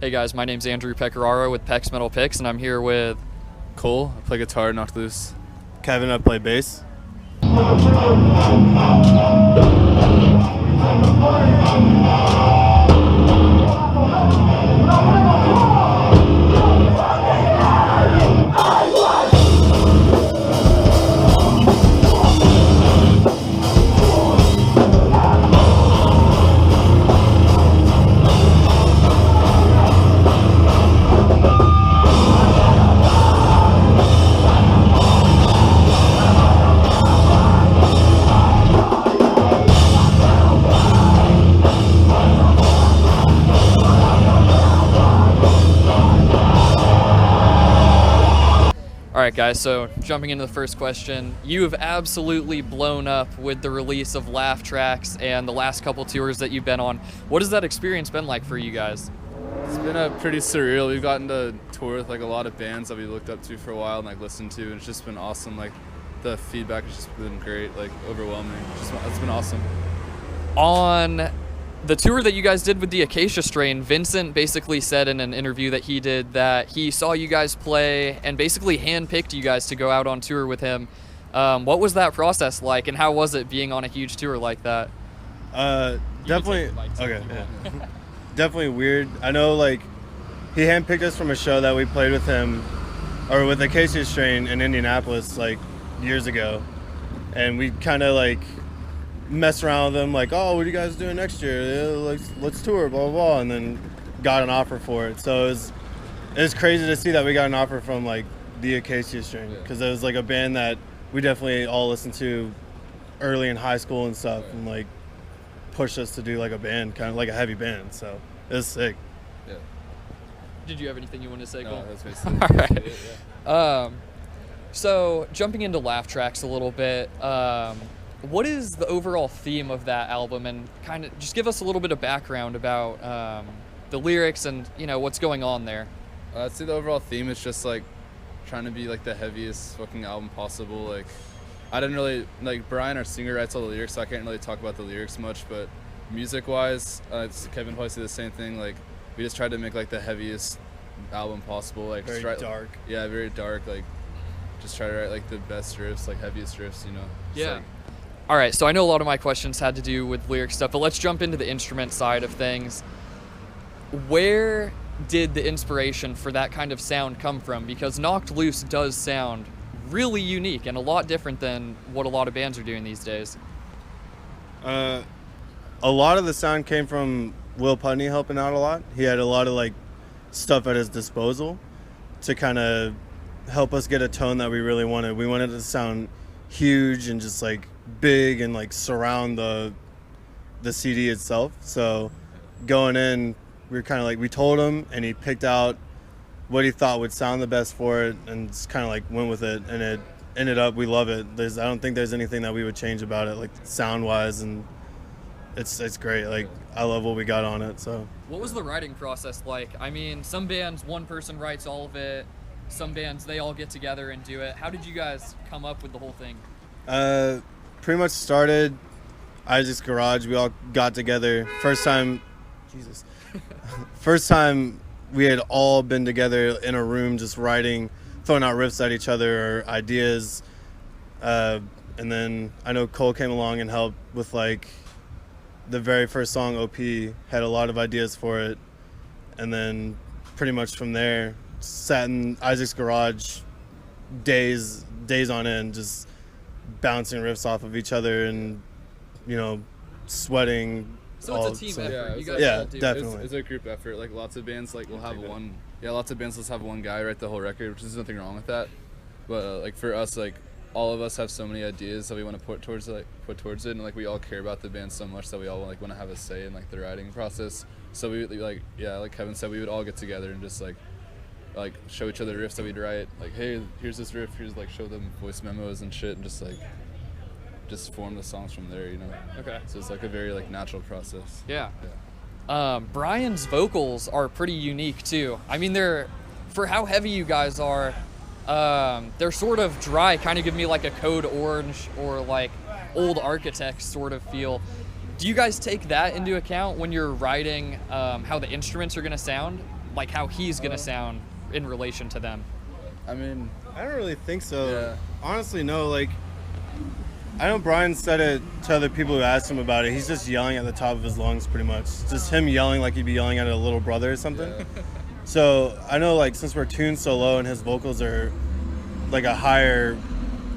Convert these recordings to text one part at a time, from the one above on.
Hey guys, my name's Andrew Pecoraro with Pecs Metal Picks, and I'm here with Cole, I play guitar, Knocked Loose. Kevin, I play bass. All right, guys, so jumping into the first question, you have absolutely blown up with the release of Laugh Tracks and the last couple tours that you've been on. What has that experience been like for you guys? It's been a pretty surreal. We've gotten to tour with like a lot of bands that we looked up to for a while and like listened to, and it's just been awesome. Like the feedback has just been great, like overwhelming. It's been awesome. On the tour that you guys did with the Acacia Strain, Vincent basically said in an interview that he did that he saw you guys play and basically handpicked you guys to go out on tour with him. What was that process like, and how was it being on a huge tour like that? Definitely. Okay. Yeah. Definitely weird. I know, like, he handpicked us from a show that we played with him, or with Acacia Strain in Indianapolis, like, years ago, and we kind of like mess around with him, like, oh, what are you guys doing next year? Yeah, let's tour, blah, blah, blah, and then got an offer for it. So it was crazy to see that we got an offer from, like, the Acacia Strain, because it was, like, a band that we definitely all listened to early in high school and stuff, and, like, pushed us to do, like, a band, kind of like a heavy band, so it was sick. Yeah. Did you have anything you wanted to say, Cole? No, that's basically All right. it, yeah. So jumping into Laugh Tracks a little bit, what is the overall theme of that album, and kind of just give us a little bit of background about the lyrics and, you know, what's going on there? I'd say the overall theme is just like trying to be like the heaviest fucking album possible. Like, I didn't really, like, Brian, our singer, writes all the lyrics, so I can't really talk about the lyrics much, but music-wise, Kevin probably said the same thing. Like, we just tried to make like the heaviest album possible. Like, Very dark. Yeah, very dark. Like, just try to write like the best riffs, like heaviest riffs, you know. Just, Yeah. like, All right, so I know a lot of my questions had to do with lyric stuff, but let's jump into the instrument side of things. Where did the inspiration for that kind of sound come from? Because Knocked Loose does sound really unique and a lot different than what a lot of bands are doing these days. A lot of the sound came from Will Putney helping out a lot. He had a lot of, like, stuff at his disposal to kind of help us get a tone that we really wanted. We wanted it to sound huge and just, like, big and, like, surround the CD itself. So going in, we were kind of like, we told him, and he picked out what he thought would sound the best for it, and just kind of like went with it, and it ended up, we love it. I don't think there's anything that we would change about it, like, sound wise, and it's great. Like, I love what we got on it. So What was the writing process like? I mean, some bands, one person writes all of it. Some bands, they all get together and do it. How did you guys come up with the whole thing? pretty much started Isaac's Garage. We all got together. First time we had all been together in a room just writing, throwing out riffs at each other or ideas. And then I know Cole came along and helped with, like, the very first song, OP, had a lot of ideas for it. And then pretty much from there, sat in Isaac's Garage days on end, just bouncing riffs off of each other and, you know, sweating. So it's a team effort. Yeah, You it's guys yeah, all do it. definitely. It's a group effort. Like, lots of bands like will have one. Yeah, lots of bands will have one guy write the whole record, which is nothing wrong with that. But like for us, like all of us have so many ideas that we want to put towards it, and like we all care about the band so much that we all like want to have a say in like the writing process. So we like, yeah, like Kevin said, we would all get together and just like show each other riffs that we'd write. Like, hey, here's this riff. Here's like show them voice memos and shit, and just form the songs from there, you know. Okay. So it's like a very like natural process. Yeah. Yeah. Brian's vocals are pretty unique too. I mean, for how heavy you guys are, they're sort of dry, kind of give me like a Code Orange or like Old Architects sort of feel. Do you guys take that into account when you're writing how the instruments are going to sound? like how he's gonna sound in relation to them? I mean, I don't really think so. Yeah. Honestly, no. Like, I know Brian said it to other people who asked him about it. He's just yelling at the top of his lungs, pretty much. Just him yelling like he'd be yelling at a little brother or something. Yeah. So I know, like, since we're tuned so low and his vocals are like a higher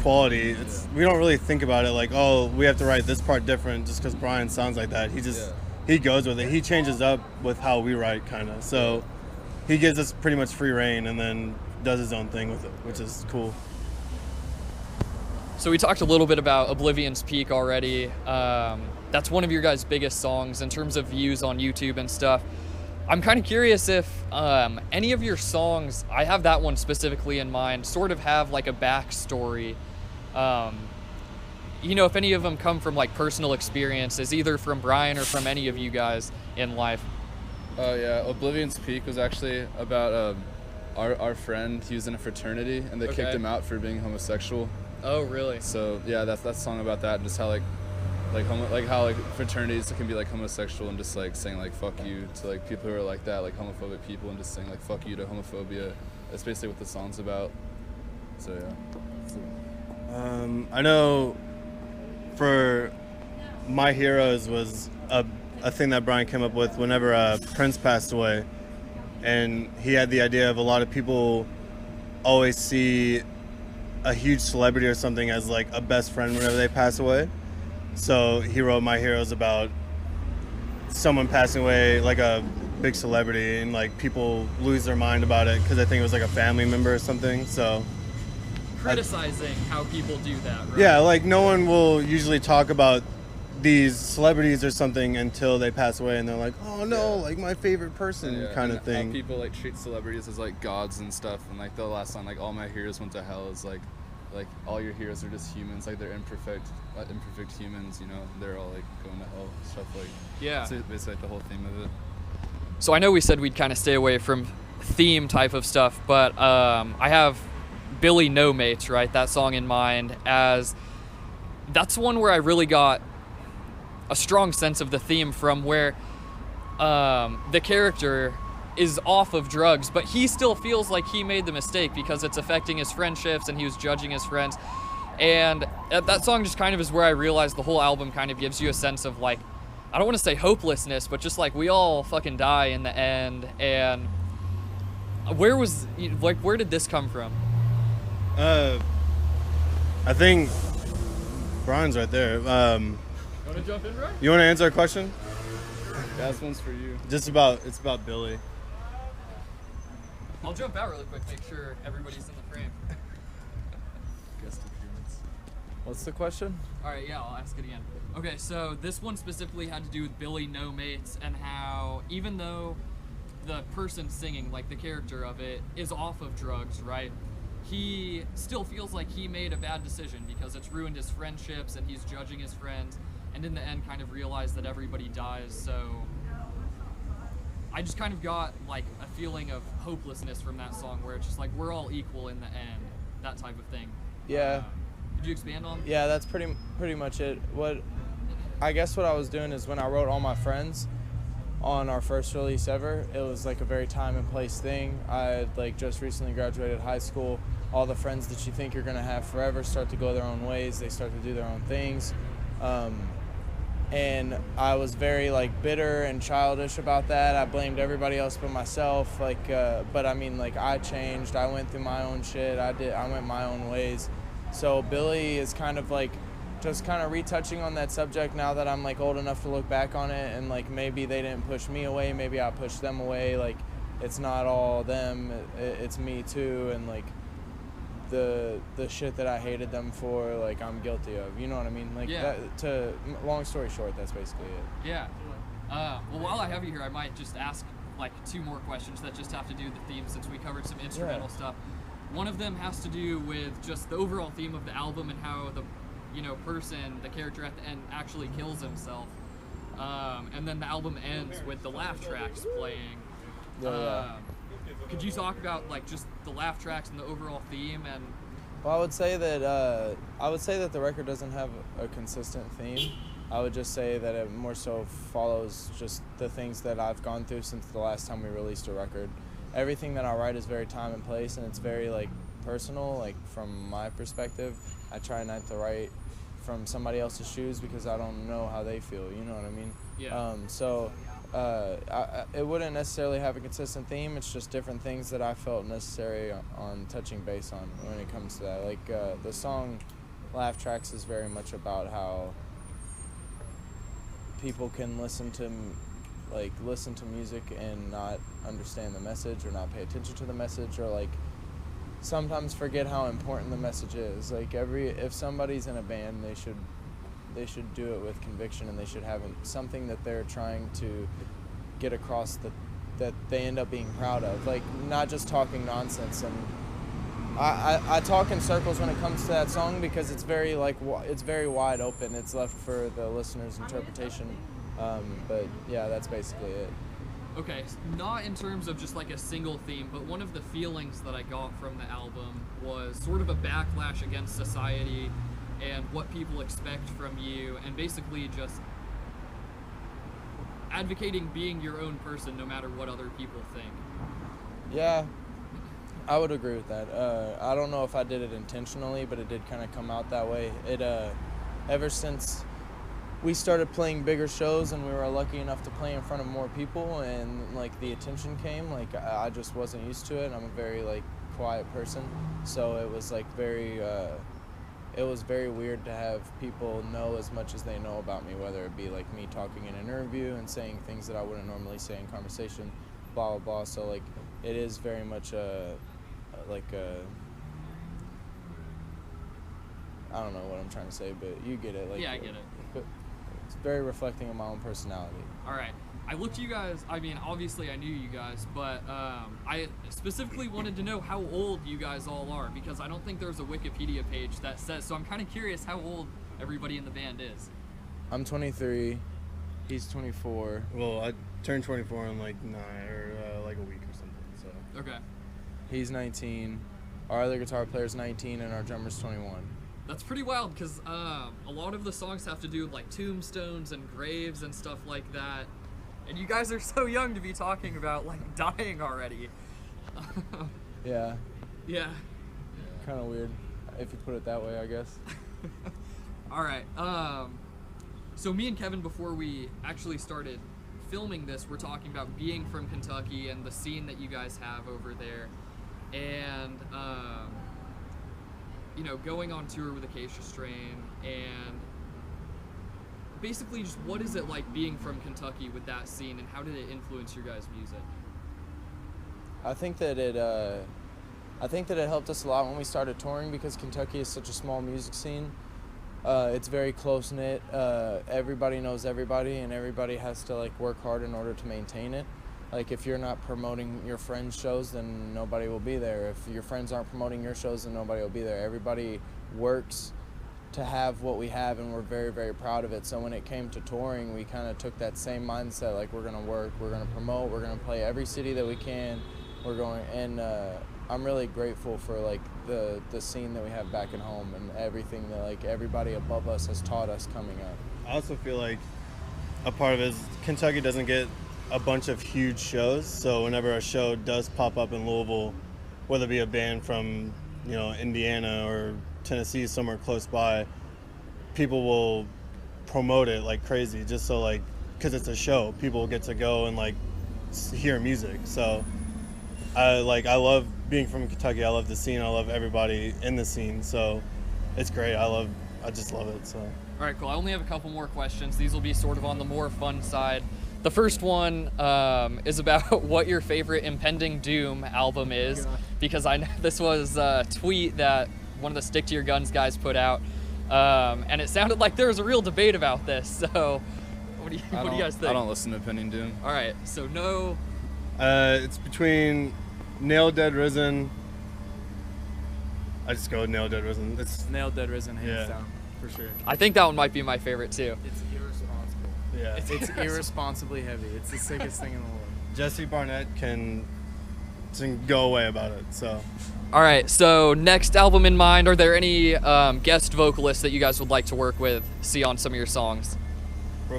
quality, we don't really think about it like, oh, we have to write this part different just because Brian sounds like that. He goes with it. He changes up with how we write, kind of. So he gives us pretty much free reign and then does his own thing with it, which is cool. So we talked a little bit about Oblivion's Peak already. That's one of your guys' biggest songs in terms of views on YouTube and stuff. I'm kind of curious if any of your songs, I have that one specifically in mind, sort of have like a backstory. You know, if any of them come from like personal experiences, either from Brian or from any of you guys in life. Oh yeah, Oblivion's Peak was actually about our friend. He was in a fraternity and they kicked Okay. him out for being homosexual. Oh, really? So yeah, that's a song about that, and just how how fraternities can be like homosexual, and just like saying like fuck you to like people who are like that, like homophobic people, and just saying like fuck you to homophobia. That's basically what the song's about. So yeah. I know for My Heroes was a thing that Brian came up with whenever Prince passed away. And he had the idea of a lot of people always see a huge celebrity or something as like a best friend whenever they pass away. So he wrote My Heroes about someone passing away, like a big celebrity, and like people lose their mind about it because I think it was like a family member or something. So Criticizing how people do that, right? yeah, like no one will usually talk about these celebrities or something until they pass away, and they're like, oh no, like my favorite person, Yeah, kind and of thing. How people like treat celebrities as like gods and stuff, and like the last song, like all my heroes went to hell, is like all your heroes are just humans, like they're imperfect humans, you know, they're all like going to hell, stuff like. Yeah. It's basically like the whole theme of it. So I know we said we'd kind of stay away from theme type of stuff, but I have Billy No Mates, right? That song in mind, as that's one where I really got a strong sense of the theme from, where the character is off of drugs, but he still feels like he made the mistake because it's affecting his friendships and he was judging his friends. And that song just kind of is where I realized the whole album kind of gives you a sense of like, I don't want to say hopelessness, but just like we all fucking die in the end. And where did this come from? I think Brian's right there. You want to jump in, right? You want to answer a question? Yeah, this one's for you. It's about Billy. I'll jump out really quick, make sure everybody's in the frame. Guest appearance. What's the question? All right, yeah, I'll ask it again. Okay, so this one specifically had to do with Billy No Mates, and how even though the person singing, like the character of it, is off of drugs, right? He still feels like he made a bad decision because it's ruined his friendships and he's judging his friends, and in the end kind of realized that everybody dies. So I just kind of got like a feeling of hopelessness from that song, where it's just like we're all equal in the end, that type of thing. Yeah. Could you expand on? Yeah, that's pretty much it. What I was doing is when I wrote All My Friends on our first release ever, it was like a very time and place thing. I had like just recently graduated high school. All the friends that you think you're gonna have forever start to go their own ways. They start to do their own things. And I was very like bitter and childish about that. I blamed everybody else but myself. But I mean, like I changed. I went through my own shit. I went my own ways. So Billy is kind of like just kind of retouching on that subject now that I'm like old enough to look back on it, and like maybe they didn't push me away, maybe I pushed them away. Like it's not all them, it's me too, and like the shit that I hated them for, like I'm guilty of. You know what I mean? Like Yeah. Long story short, that's basically it. Yeah. Well, while I have you here, I might just ask like 2 more questions that just have to do with the theme, since we covered some instrumental stuff. One of them has to do with just the overall theme of the album and how the the character at the end actually kills himself. And then the album ends with the laugh tracks playing. Could you talk about like just the laugh tracks and the overall theme? And Well, I would say that the record doesn't have a consistent theme. I would just say that it more so follows just the things that I've gone through since the last time we released a record. Everything that I write is very time and place, and it's very like personal, like from my perspective. I try not to write from somebody else's shoes because I don't know how they feel, you know what I mean? Yeah. It wouldn't necessarily have a consistent theme. It's just different things that I felt necessary on touching base on when it comes to that. Like the song Laugh Tracks is very much about how people can listen to music and not understand the message or not pay attention to the message, or like sometimes forget how important the message is. Like if somebody's in a band, they should do it with conviction, and they should have something that they're trying to get across that they end up being proud of. Like not just talking nonsense. And I talk in circles when it comes to that song because it's very wide open. It's left for the listener's interpretation. But yeah, that's basically it. Okay, not in terms of just like a single theme, but one of the feelings that I got from the album was sort of a backlash against society and what people expect from you, and basically just advocating being your own person no matter what other people think. Yeah, I would agree with that. I don't know if I did it intentionally, but it did kind of come out that way. Ever since we started playing bigger shows and we were lucky enough to play in front of more people and like the attention came, like I just wasn't used to it. I'm a very like quiet person, so it was like it was very weird to have people know as much as they know about me, whether it be like me talking in an interview and saying things that I wouldn't normally say in conversation, blah blah blah. So like it is very much I don't know what I'm trying to say, but you get it. Like, Yeah, I get it. But it's very reflecting of my own personality. All right. I looked you guys, I mean, obviously I knew you guys, but I specifically wanted to know how old you guys all are, because I don't think there's a Wikipedia page that says, so I'm kind of curious how old everybody in the band is. I'm 23. He's 24. Well, I turned 24 in like like a week or something. So Okay. He's 19. Our other guitar player's 19, and our drummer's 21. That's pretty wild, because a lot of the songs have to do with like tombstones and graves and stuff like that. And you guys are so young to be talking about like dying already. Yeah, Yeah. kind of weird, if you put it that way, I guess. All right. So me and Kevin, before we actually started filming this, we're talking about being from Kentucky and the scene that you guys have over there, and you know, going on tour with Acacia Strain, and basically just what is it like being from Kentucky with that scene, and how did it influence your guys' music? I think that it helped us a lot when we started touring, because Kentucky is such a small music scene. It's very close knit. Everybody knows everybody, and everybody has to like work hard in order to maintain it. Like if you're not promoting your friends' shows, then nobody will be there. If your friends aren't promoting your shows, then nobody will be there. Everybody works to have what we have, and we're very, very proud of it. So when it came to touring, we kind of took that same mindset, like we're gonna work, we're gonna promote, we're gonna play every city that we can. We're going, and I'm really grateful for like the scene that we have back at home and everything that like everybody above us has taught us coming up. I also feel like a part of it is Kentucky doesn't get a bunch of huge shows, so whenever a show does pop up in Louisville, whether it be a band from, you know, Indiana or Tennessee, somewhere close by, people will promote it like crazy, just so like, because it's a show, people get to go and like hear music. So I love being from Kentucky. I love the scene. I love everybody in the scene. So it's great. I just love it. So. All right, cool. I only have a couple more questions. These will be sort of on the more fun side. The first one is about what your favorite Impending Doom album is, because I know this was a tweet that one of the Stick to Your Guns guys put out, and it sounded like there was a real debate about this. So, what do you guys think? I don't listen to Impending Doom. All right, so no. It's between Nail Dead Risen. I just go with Nail Dead Risen. It's Nail Dead Risen, hands Yeah. down, for sure. I think that one might be my favorite too. It's irresponsible. yeah. It's irresponsibly heavy. It's the sickest thing in the world. Jesse Barnett can go away about it. So. All right, so next album in mind, are there any guest vocalists that you guys would like to work with, see on some of your songs?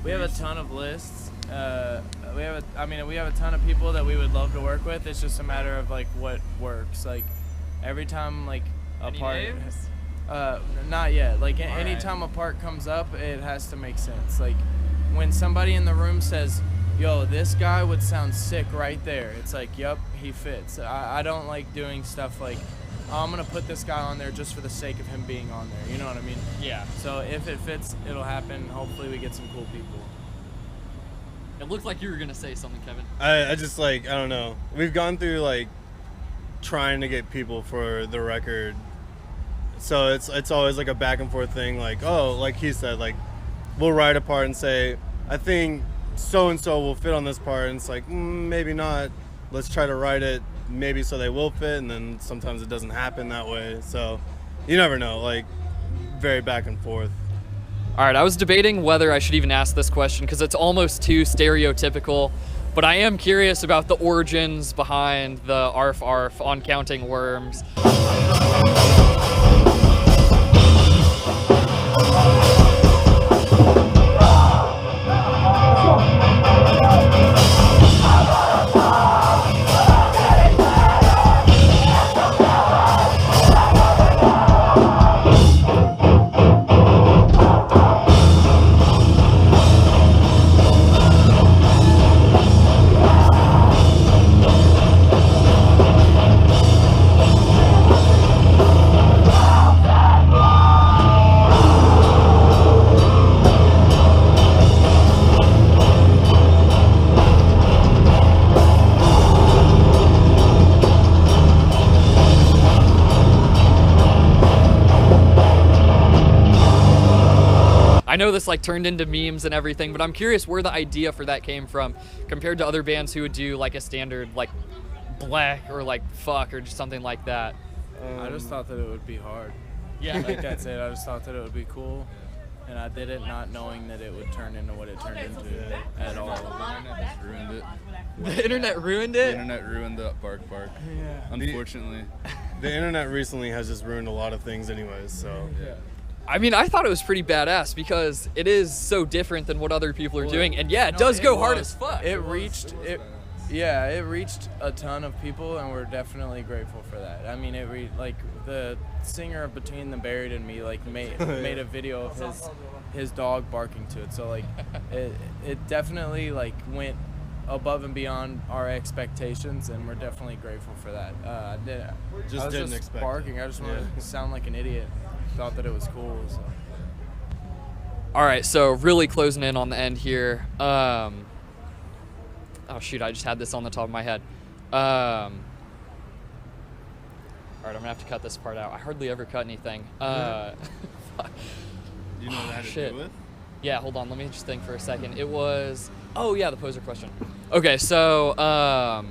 We have a ton of lists. We have a ton of people that we would love to work with. It's just a matter of like what works. Like every time like a Any part, names? not yet. Like anytime a part comes up, it has to make sense. Like when somebody in the room says, "Yo, this guy would sound sick right there," it's like, "Yup, he fits." I don't like doing stuff like, "Oh, I'm gonna put this guy on there just for the sake of him being on there." You know what I mean? Yeah. So if it fits, it'll happen. Hopefully, we get some cool people. It looked like you were gonna say something, Kevin. I just like, I don't know. We've gone through like trying to get people for the record. So it's always like a back and forth thing. Like, oh, like he said, like we'll write a part and say, I think so and so will fit on this part, and it's like maybe not. Let's try to write it maybe so they will fit, and then sometimes it doesn't happen that way. So you never know. Like very back and forth. All right, I was debating whether I should even ask this question because it's almost too stereotypical, but I am curious about the origins behind the arf arf on Counting Worms. I know this like turned into memes and everything, but I'm curious where the idea for that came from compared to other bands who would do like a standard like black or like fuck or just something like that. I just thought that it would be hard. Yeah. Like that's it. I just thought that it would be cool, and I did it not knowing that it would turn into what it turned into at all. The internet has ruined it. The internet ruined The it? internet ruined the bark bark. Yeah. Unfortunately. The internet recently has just ruined a lot of things anyways, so Yeah. I mean, I thought it was pretty badass because it is so different than what other people are doing, and yeah, it does go hard as fuck. It reached a ton of people, and we're definitely grateful for that. I mean, like the singer of Between the Buried and Me like made a video of his dog barking to it. So like it definitely like went above and beyond our expectations, and we're definitely grateful for that. I was didn't just expect barking. I just wanted to sound like an idiot. Thought that it was cool. So. All right, so really closing in on the end here. Oh shoot, I just had this on the top of my head. All right, I'm gonna have to cut this part out. I hardly ever cut anything. Do you know what that had to Shit. do with? Yeah, hold on, let me just think for a second. It was, oh yeah, the poser question. Okay, so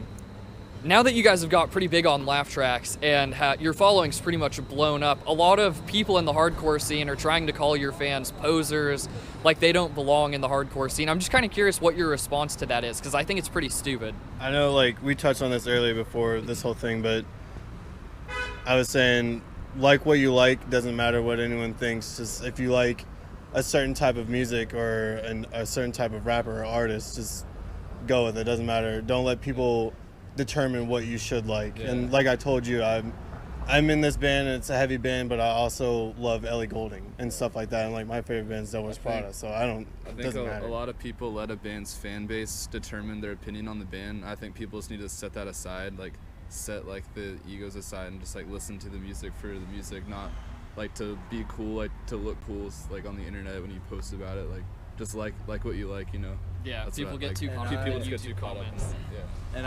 now that you guys have got pretty big on laugh tracks and your following's pretty much blown up, a lot of people in the hardcore scene are trying to call your fans posers, like they don't belong in the hardcore scene. I'm just kind of curious what your response to that is, because I think it's pretty stupid. I know, like, we touched on this earlier before this whole thing, but I was saying, like what you like, doesn't matter what anyone thinks. Just if you like a certain type of music or a certain type of rapper or artist, just go with it. Doesn't matter. Don't let people determine what you should like. Yeah. And like I told you, I'm in this band and it's a heavy band, but I also love Ellie Goulding and stuff like that. And like my favorite band's Del Wars Prada, so I it think doesn't matter. a lot of people let a band's fan base determine their opinion on the band. I think people just need to set that aside, like set like the egos aside and just like listen to the music for the music, not like to be cool, like to look cool like on the internet when you post about it. Like just like what you like, you know. Yeah, That's people what, get like, too caught up people in just get YouTube too caught up in comments. it. Yeah. And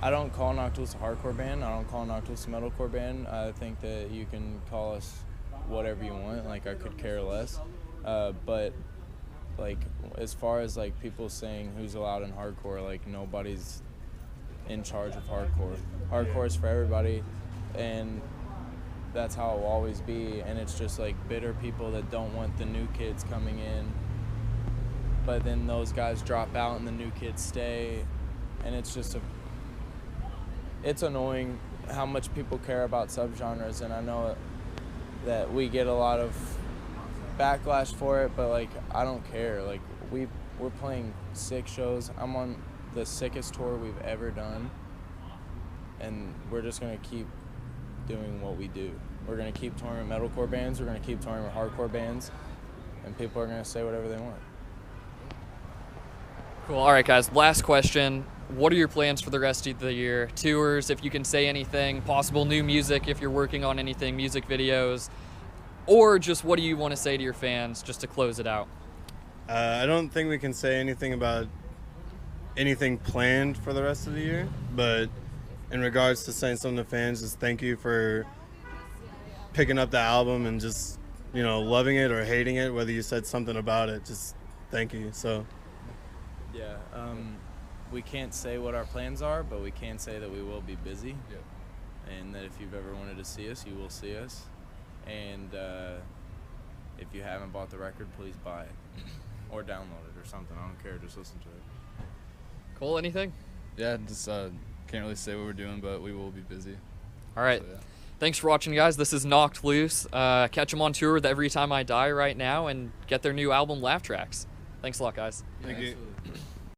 I don't call Noctilus a hardcore band. I don't call Noctilus a metalcore band. I think that you can call us whatever you want. Like, I could care less. But like, as far as like people saying who's allowed in hardcore, like nobody's in charge of hardcore. Hardcore is for everybody, and that's how it will always be. And it's just like bitter people that don't want the new kids coming in, but then those guys drop out and the new kids stay, and it's just it's annoying how much people care about subgenres. And I know that we get a lot of backlash for it, but like I don't care. Like we're playing 6 shows. I'm on the sickest tour we've ever done, and we're just gonna keep doing what we do. We're gonna keep touring with metalcore bands. We're gonna keep touring with hardcore bands, and people are gonna say whatever they want. Cool. All right, guys. Last question. What are your plans for the rest of the year? Tours, if you can say anything, possible new music if you're working on anything, music videos, or just what do you want to say to your fans just to close it out? I don't think we can say anything about anything planned for the rest of the year, but in regards to saying something to fans, just thank you for picking up the album and just, you know, loving it or hating it, whether you said something about it, just thank you. So Yeah. We can't say what our plans are, but we can say that we will be busy, and that if you've ever wanted to see us, you will see us. And if you haven't bought the record, please buy it or download it or something. I don't care. Just listen to it. Cole, anything? Yeah, just can't really say what we're doing, but we will be busy. All right. So, yeah. Thanks for watching, guys. This is Knocked Loose. Catch them on tour with Every Time I Die right now and get their new album, Laugh Tracks. Thanks a lot, guys. thank you. Absolutely.